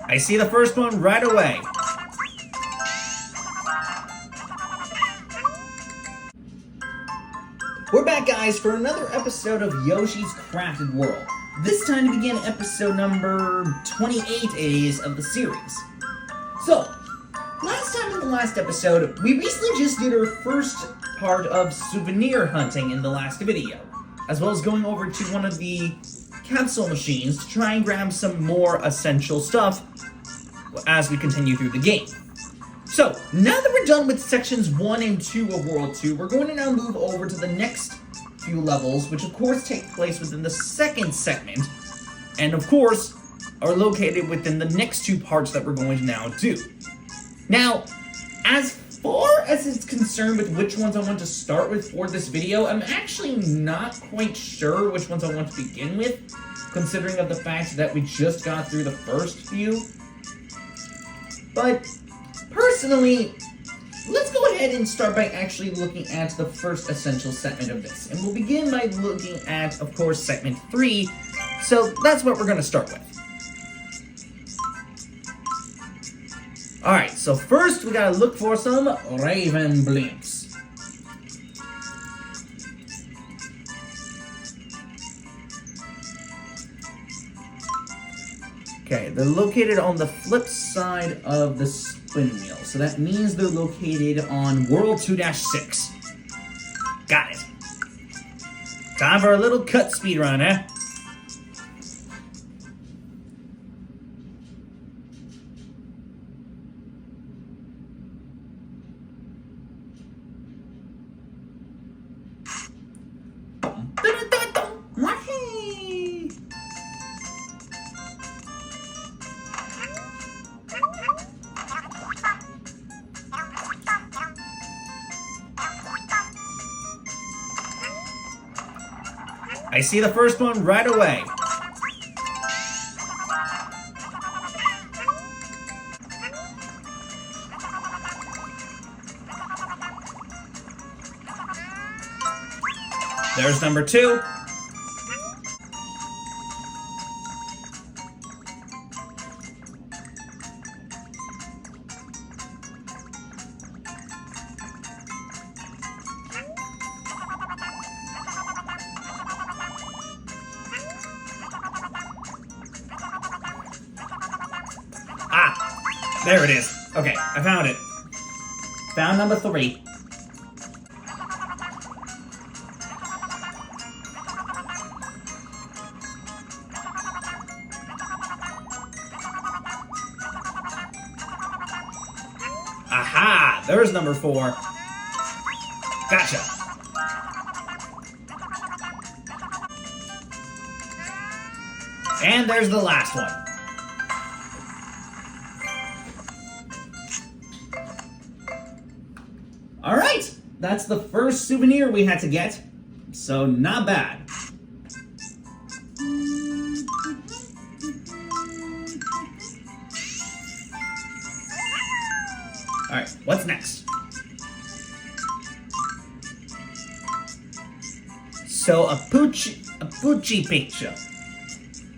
I see the first one right away. We're back, guys, for another episode of Yoshi's Crafted World. This time to begin episode number 28 is of the series. So, last time in the last episode, we recently just did our first part of souvenir hunting in the last video, as well as going over to one of the capsule machines to try and grab some more essential stuff as we continue through the game. So, now that we're done with sections 1 and 2 of World 2, we're going to now move over to the next few levels, which of course take place within the second segment, and of course, are located within the next two parts that we're going to now do. Now, as far as it's concerned with which ones I want to start with for this video, I'm actually not quite sure which ones I want to begin with, considering of the fact that we just got through the first few. But personally, let's go ahead and start by actually looking at the first essential segment of this. And we'll begin by looking at, of course, segment 3. So that's what we're going to start with. Alright, so first we gotta look for some Raven Blimps. Okay, they're located on the flip side of the spin wheel, so that means they're located on World 2-6. Got it. Time for a little cut speed run, eh? I see the first one right away. There's number 2. There it is. Okay, I found it. Found number 3. Aha! There's number 4. Gotcha. And there's the last one. Alright, that's the first souvenir we had to get, so not bad. Alright, what's next? So a Poochie picture.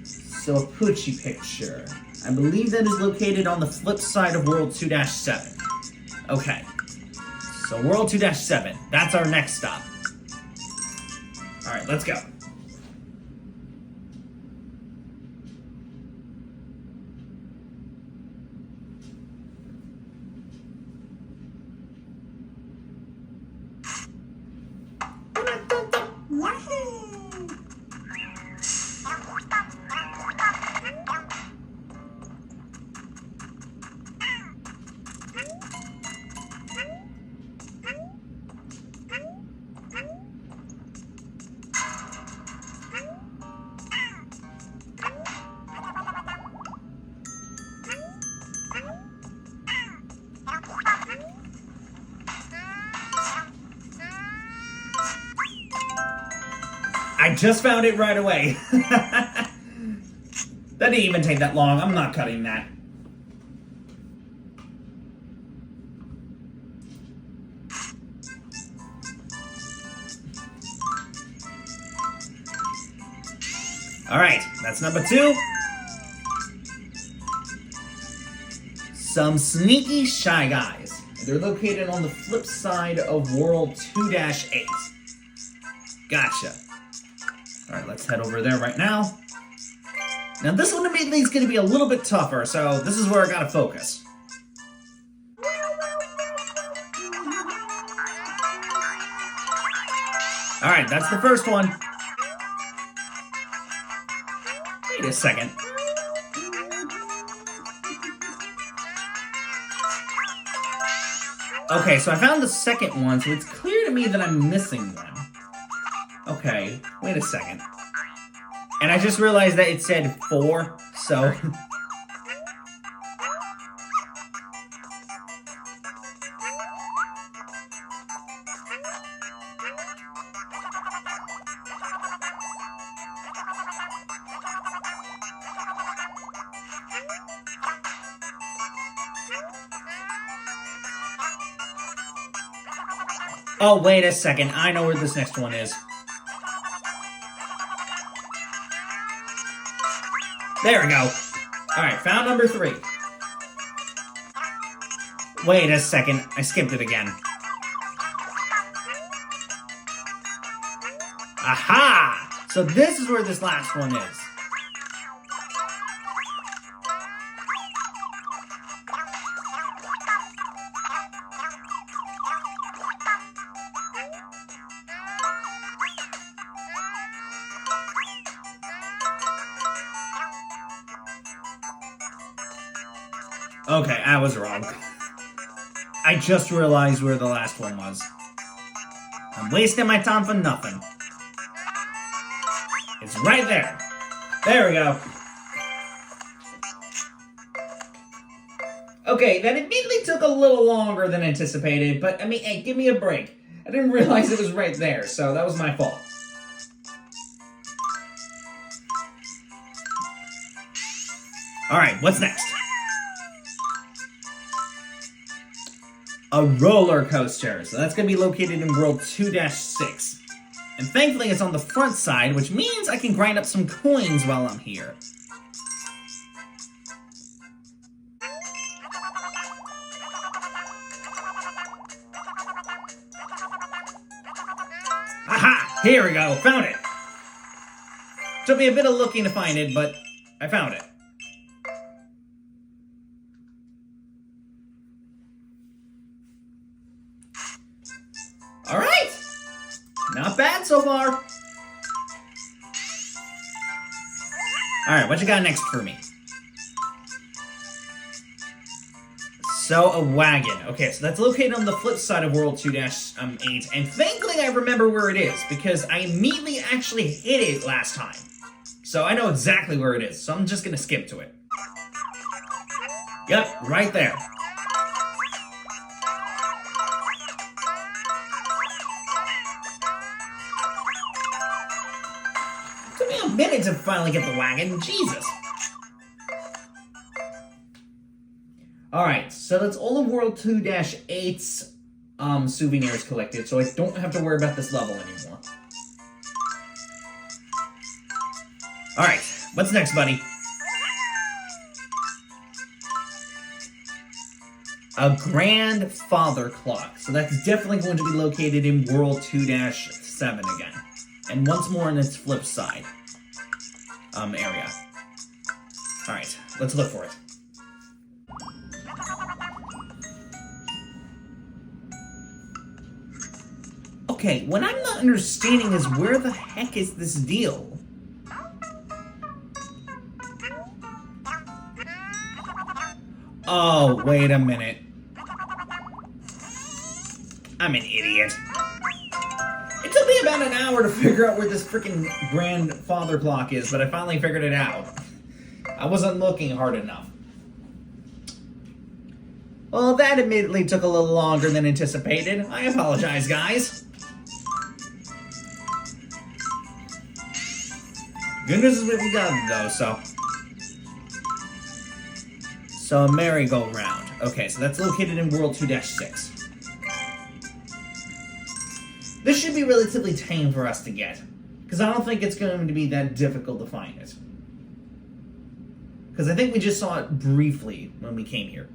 So a Poochie picture. I believe that is located on the flip side of World 2-7. Okay. So World 2-7, that's our next stop. Alright, let's go. I just found it right away. That didn't even take that long. I'm not cutting that. Alright, that's number 2. some sneaky shy guys. They're located on the flip side of World 2-8. Gotcha. Alright, let's head over there right now. Now this one immediately is going to be a little bit tougher, so this is where I gotta focus. Alright, that's the first one. Wait a second. Okay, so I found the second one, so it's clear to me that I'm missing them. Okay, wait a second. And I just realized that it said 4, so... Oh, wait a second. I know where this next one is. There we go. Alright, found number 3. Wait a second. I skipped it again. Aha! So this is where this last one is. Okay, I was wrong. I just realized where the last one was. I'm wasting my time for nothing. It's right there. There we go. Okay, that immediately took a little longer than anticipated, but I mean, hey, give me a break. I didn't realize it was right there, so that was my fault. Alright, what's next? A roller coaster. So that's going to be located in World 2-6. And thankfully it's on the front side, which means I can grind up some coins while I'm here. Aha! Here we go. Found it. Took me a bit of looking to find it, but I found it. Alright! Not bad so far. Alright, what you got next for me? So, a wagon. Okay, so that's located on the flip side of World 2-8, and thankfully I remember where it is, because I immediately actually hit it last time. So I know exactly where it is, so I'm just gonna skip to it. Yep, right there. Took me a minute to finally get the wagon, Jesus. Alright, so that's all of World 2-8's souvenirs collected, so I don't have to worry about this level anymore. Alright, what's next, buddy? A grandfather clock. So that's definitely going to be located in World 2-7 again. And once more in its flip side area. Alright, let's look for it. Okay, what I'm not understanding is where the heck is this deal? Oh, wait a minute. I'm an idiot. It took me about an hour to figure out where this freaking grandfather clock is, but I finally figured it out. I wasn't looking hard enough. Well, that admittedly took a little longer than anticipated. I apologize, guys. Good news is what we got, though, so... So, a merry-go-round. Okay, so that's located in World 2-6. This should be relatively tame for us to get, because I don't think it's going to be that difficult to find it. Because I think we just saw it briefly when we came here.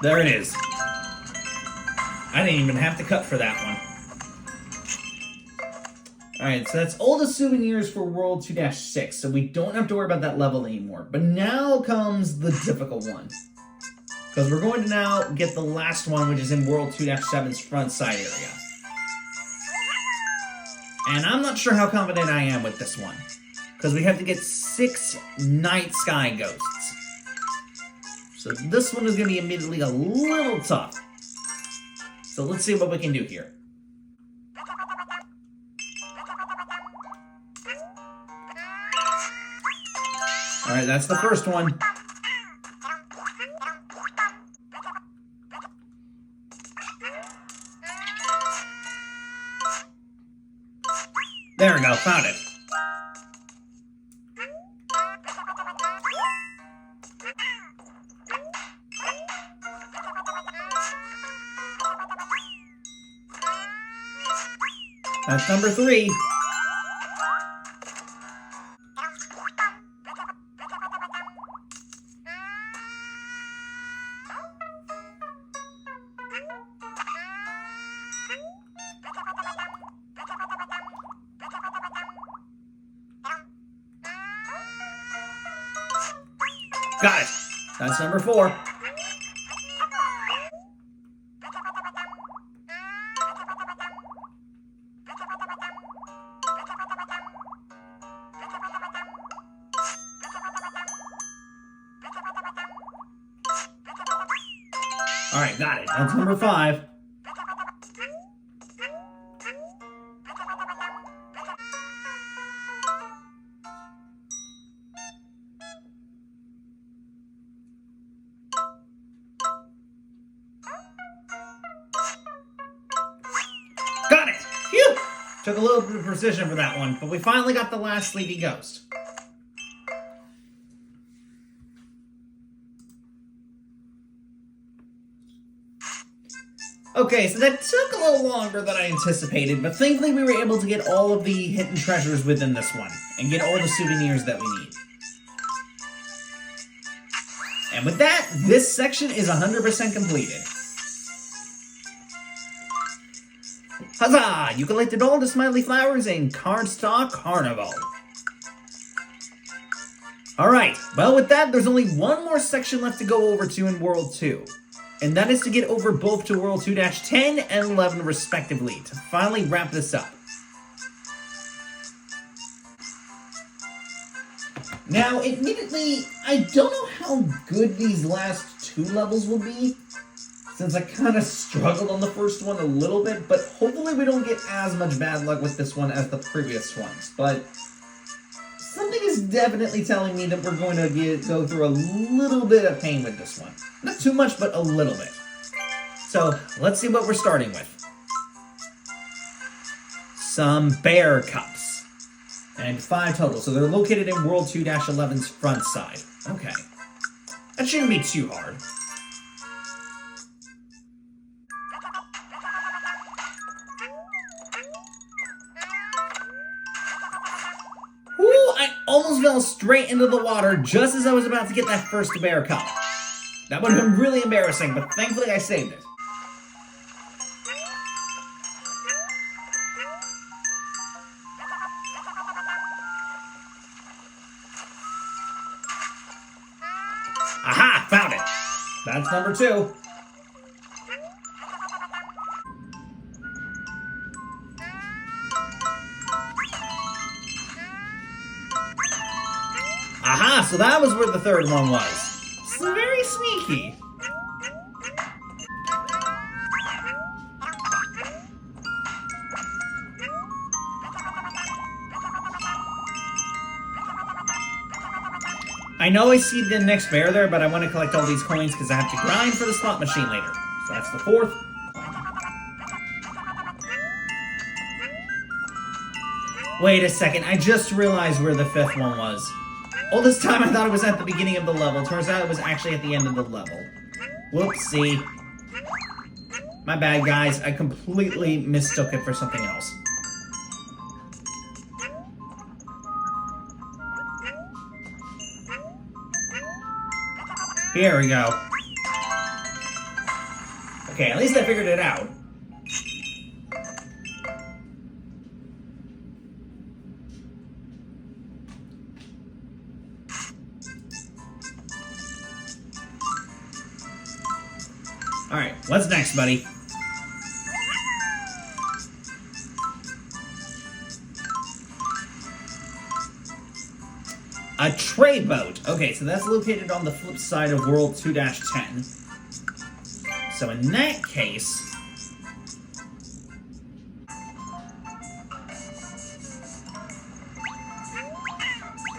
There it is. I didn't even have to cut for that one. Alright, so that's all the souvenirs for World 2-6, so we don't have to worry about that level anymore. But now comes the difficult one. Because we're going to now get the last one, which is in World 2-7's front side area. And I'm not sure how confident I am with this one. Because we have to get 6 night sky ghosts. So this one is going to be immediately a little tough. So let's see what we can do here. Alright, that's the first one. There we go, found it. That's number 3. Got it. That's number 4. Alright, got it. That's number 5. Got it! Phew! Took a little bit of precision for that one, but we finally got the last sleepy ghost. Okay, so that took a little longer than I anticipated, but thankfully we were able to get all of the hidden treasures within this one, and get all the souvenirs that we need. And with that, this section is 100% completed. Huzzah! You collected all the smiley flowers in Cardstock Carnival. Alright, well with that, there's only one more section left to go over to in World 2. And that is to get over both to World 2-10 and 11 respectively, to finally wrap this up. Now, admittedly, I don't know how good these last 2 levels will be, since I kind of struggled on the first one a little bit, but hopefully we don't get as much bad luck with this one as the previous ones. But something is definitely telling me that we're going to go through a little bit of pain with this one. Not too much, but a little bit. So, let's see what we're starting with. Some bear cups. And 5 total, so they're located in World 2-11's front side. Okay. That shouldn't be too hard. Ooh, I almost fell straight into the water just as I was about to get that first bear cup. That would have been really embarrassing, but thankfully I saved it. Aha! Found it! That's number 2. Aha! So that was where the third one was. It's very sneaky. I know I see the next bear there, but I want to collect all these coins because I have to grind for the slot machine later. So that's the 4th. Wait a second, I just realized where the 5th one was. All this time I thought it was at the beginning of the level. Turns out it was actually at the end of the level. Whoopsie. My bad, guys. I completely mistook it for something else. Here we go. Okay, at least I figured it out. Alright, what's next, buddy? A trade boat. Okay, so that's located on the flip side of World 2-10. So in that case...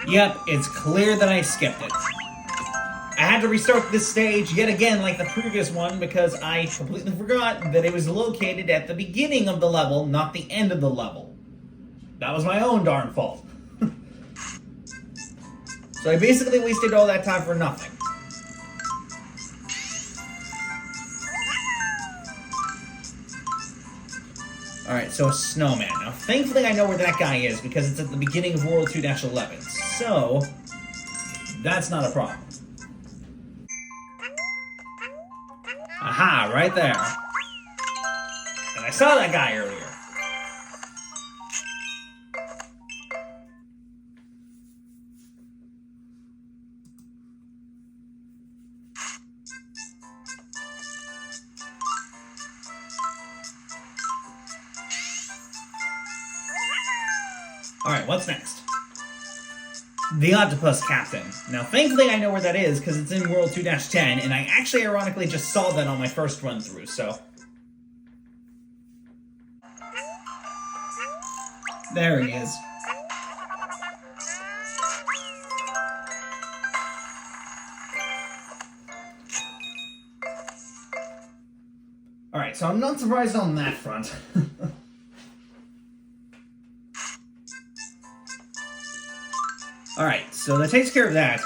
Yep, it's clear that I skipped it. I had to restart this stage yet again like the previous one because I completely forgot that it was located at the beginning of the level, not the end of the level. That was my own darn fault. So I basically wasted all that time for nothing. Alright, so a snowman. Now, thankfully I know where that guy is because it's at the beginning of World 2-11. So, that's not a problem. Aha, right there. And I saw that guy earlier. Alright, what's next? The Octopus Captain. Now, thankfully I know where that is, because it's in World 2-10, and I actually ironically just saw that on my first run-through, so... There he is. Alright, so I'm not surprised on that front. Alright, so that takes care of that.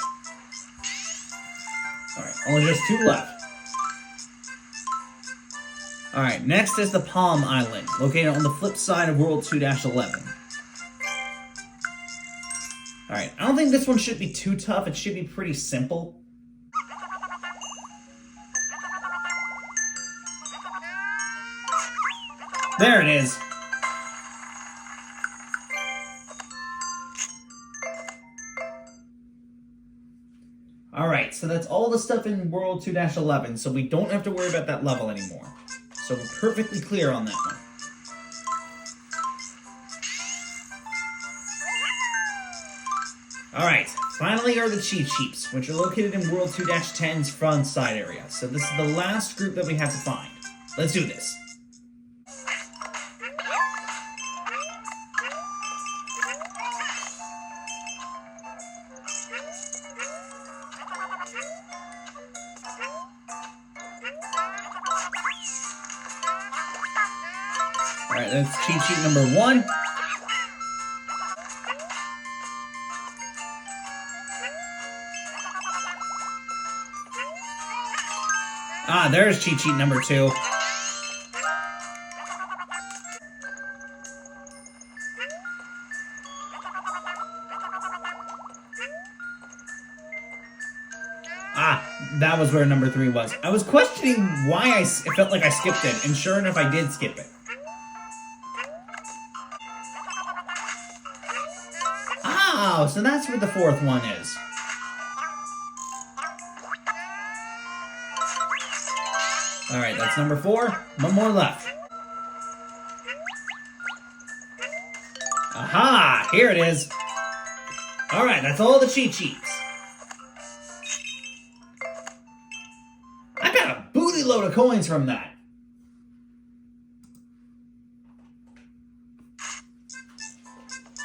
Alright, only just 2 left. Alright, next is the Palm Island, located on the flip side of World 2-11. Alright, I don't think this one should be too tough, it should be pretty simple. There it is! Alright, so that's all the stuff in World 2-11, so we don't have to worry about that level anymore. So we're perfectly clear on that one. Alright, finally are the Cheat Sheeps, which are located in World 2-10's front side area. So this is the last group that we have to find. Let's do this. Alright, that's cheat sheet number 1. Ah, there's cheat sheet number 2. Ah, that was where number 3 was. I was questioning why it felt like I skipped it, and sure enough I did skip it. Oh, so that's where the 4th one is. Alright, that's number 4. One more left. Aha! Here it is. Alright, that's all the cheat sheets. I got a booty load of coins from that.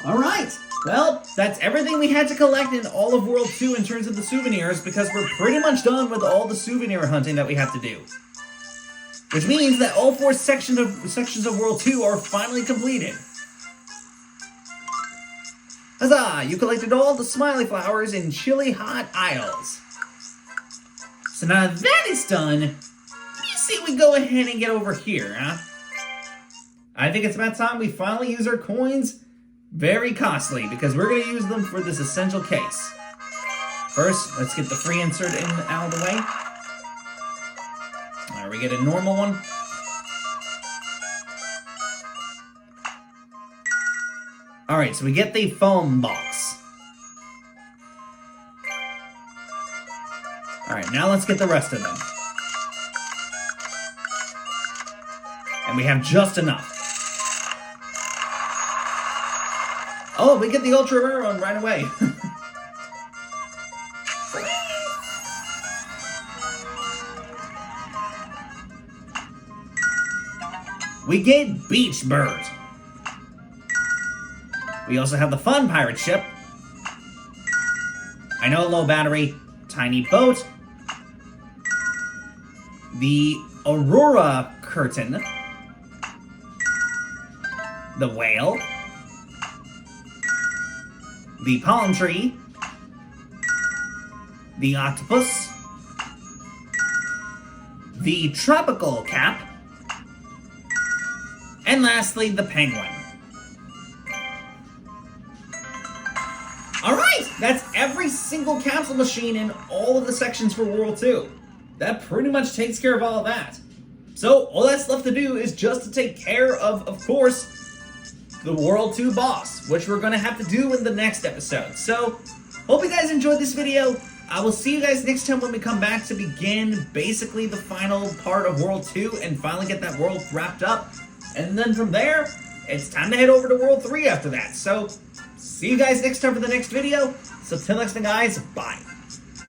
Alright. Well, that's everything we had to collect in all of World 2 in terms of the souvenirs, because we're pretty much done with all the souvenir hunting that we have to do. Which means that all 4 sections of World 2 are finally completed. Huzzah! You collected all the smiley flowers in chilly hot isles. So now that is done, you see we go ahead and get over here, huh? I think it's about time we finally use our coins. Very costly, because we're going to use them for this essential case. First, let's get the free insert in out of the way. Alright, we get a normal one. Alright, so we get the foam box. Alright, now let's get the rest of them. And we have just enough. Oh, we get the ultra rare one right away. We get Beach Bird. We also have the Fun Pirate Ship. I know, low battery. Tiny Boat. The Aurora Curtain. The Whale. The Palm Tree. The Octopus. The Tropical Cap. And lastly, the Penguin. Alright, that's every single capsule machine in all of the sections for World 2. That pretty much takes care of all of that. So, all that's left to do is just to take care of course, the World 2 boss, which we're going to have to do in the next episode. So, hope you guys enjoyed this video. I will see you guys next time when we come back to begin basically the final part of World 2 and finally get that world wrapped up. And then from there, it's time to head over to World 3 after that. So, see you guys next time for the next video. So, till next time, guys, bye.